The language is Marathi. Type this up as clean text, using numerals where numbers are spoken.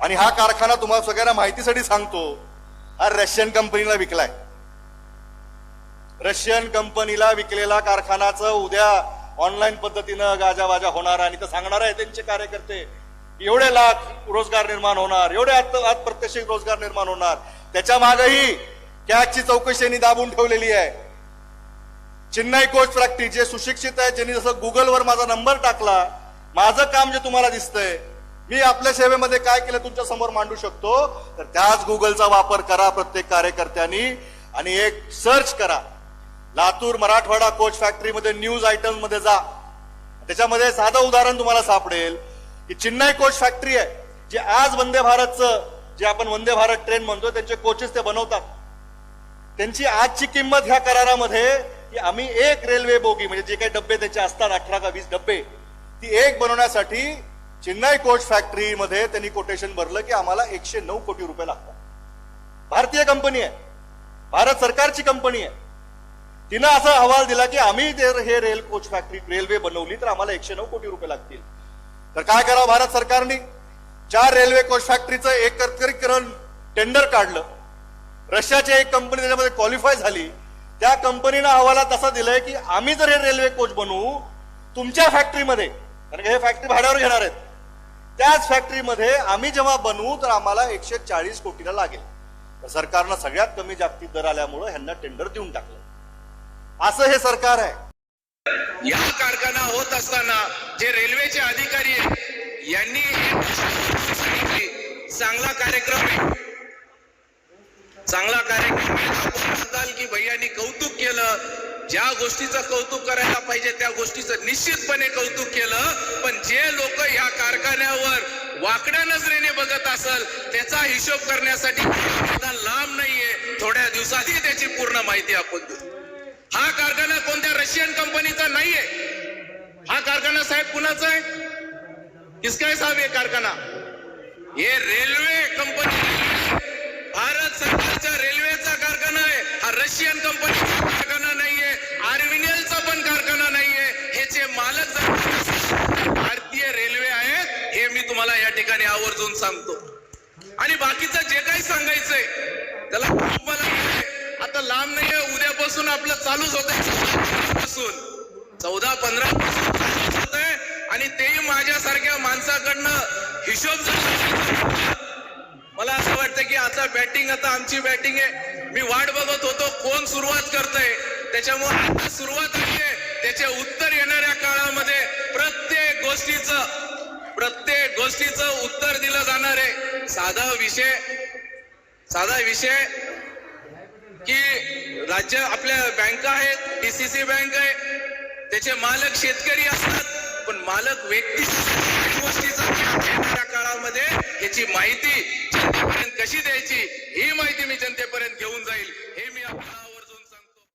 आणि हा कारखाना तुम्हाला सगळ्यांना माहितीसाठी सांगतो, हा रशियन कंपनीला विकलाय. रशियन कंपनीला विकलेला कारखानाचं उद्या ऑनलाईन पद्धतीनं गाजावाजा होणार आणि तर सांगणार आहे त्यांचे कार्यकर्ते एवढे लाख रोजगार निर्माण होणार, एवढे अप्रत्यक्ष रोजगार निर्माण होणार. त्याच्या मागेही कॅगची चौकशी दाबून ठेवलेली आहे. चेन्नई कोच फॅक्टरी जे सुशिक्षित आहे, ज्यांनी जसं गुगलवर माझा नंबर टाकला, माझं काम जे तुम्हाला दिसतंय, मी आपल्या सेवेमध्ये काय केलं तुमच्या समोर मांडू शकतो, तर त्याच गुगलचा वापर करा प्रत्येक कार्यकर्त्यांनी आणि एक सर्च करा. लातूर मराठवाडा कोच फॅक्टरीमध्ये न्यूज आयटम मध्ये जा, त्याच्यामध्ये साधं उदाहरण तुम्हाला सापडेल की चेन्नई कोच फॅक्टरी आहे जे आज वंदे भारतचं जे आपण वंदे भारत ट्रेन म्हणतो त्यांचे कोचेस ते बनवतात. त्यांची आजची किंमत ह्या करारामध्ये की आम्ही एक रेल्वे बोगी म्हणजे जे काही डब्बे त्याचे असतात 18 का 20 डब्बे, ती एक बनवण्यासाठी चेन्नई कोच फॅक्टरीमध्ये त्यांनी कोटेशन भरलं की आम्हाला 109 कोटी रुपये लागतात. भारतीय कंपनी आहे, भारत सरकारची कंपनी आहे. तिनं असा अहवाल दिला की आम्ही जर हे रेल कोच फॅक्टरी रेल्वे बनवली तर आम्हाला 109 कोटी रुपये लागतील. तर काय करावं भारत सरकारने, 4 रेल्वे कोच फॅक्टरीचं एकत्रीकरण टेंडर काढलं. रशियाची एक कंपनी त्याच्यामध्ये क्वालिफाय झाली. त्या कंपनीनं अहवालात असं दिलंय की आम्ही जर हे रेल्वे कोच बनवू तुमच्या फॅक्टरीमध्ये, कारण हे फॅक्टरी भाड्यावर घेणार आहेत, त्याच फॅक्टरीमध्ये आम्ही जेव्हा बनवू तर आम्हाला 140 कोटीला लागेल. तर सरकारनं सगळ्यात कमी जागतिक दर आल्यामुळे ह्यांना टेंडर देऊन टाकलं. असं हे सरकार आहे. या कारखाना होत असताना जे रेल्वेचे अधिकारी आहेत यांनी चांगला कार्यक्रम की भैयांनी कौतुक केलं. ज्या गोष्टीचं कौतुक करायला पाहिजे त्या गोष्टीचं निश्चितपणे कौतुक केलं. पण जे लोक या कारखान्यावर वाकड्या नजरेने बघत असेल त्याचा हिशोब करण्यासाठी लांब नाहीये, थोड्या दिवसातही त्याची पूर्ण माहिती आपण देऊ. हा कारखाना कोणत्या रशियन कंपनीचा नाहीये. हा कारखाना साहेब कुणाचा आहे? किसका है साहेब? हे कारखाना हे रेल्वे कंपनी, भारत सरकारच्या रेल्वेचा कारखाना आहे. हा रशियन कंपनीचा कारखाना नाहीये, आर्मिनियलचा पण कारखाना नाहीये. ह्याचे मालक भारतीय रेल्वे आहेत हे मी तुम्हाला या ठिकाणी आवर्जून सांगतो. आणि बाकीचं जे काही सांगायचंय त्याला मला आता लांब नाहीये, उद्यापासून आपलं चालूच होत आहे. 14-15 होत आहे आणि तेही माझ्यासारख्या माणसाकडनं हिशोब. मला असं वाटतं की आता बॅटिंग, आता आमची बॅटिंग आहे. मी वाट बघत होतो कोण सुरुवात करतंय, त्याच्यामुळे आता सुरुवात आहे. त्याचे उत्तर येणाऱ्या काळामध्ये प्रत्येक गोष्टीचं उत्तर दिलं जाणार आहे. साधा विषय की राज्य आपल्या बँका आहेत, DCC बँक आहे, त्याचे मालक शेतकरी असतात, पण मालक व्यक्ती गोष्टीचा येणाऱ्या काळामध्ये याची माहिती जनतेपर्यंत कशी द्यायची ही माहिती मी जनतेपर्यंत घेऊन जाईल हे मी आपल्याला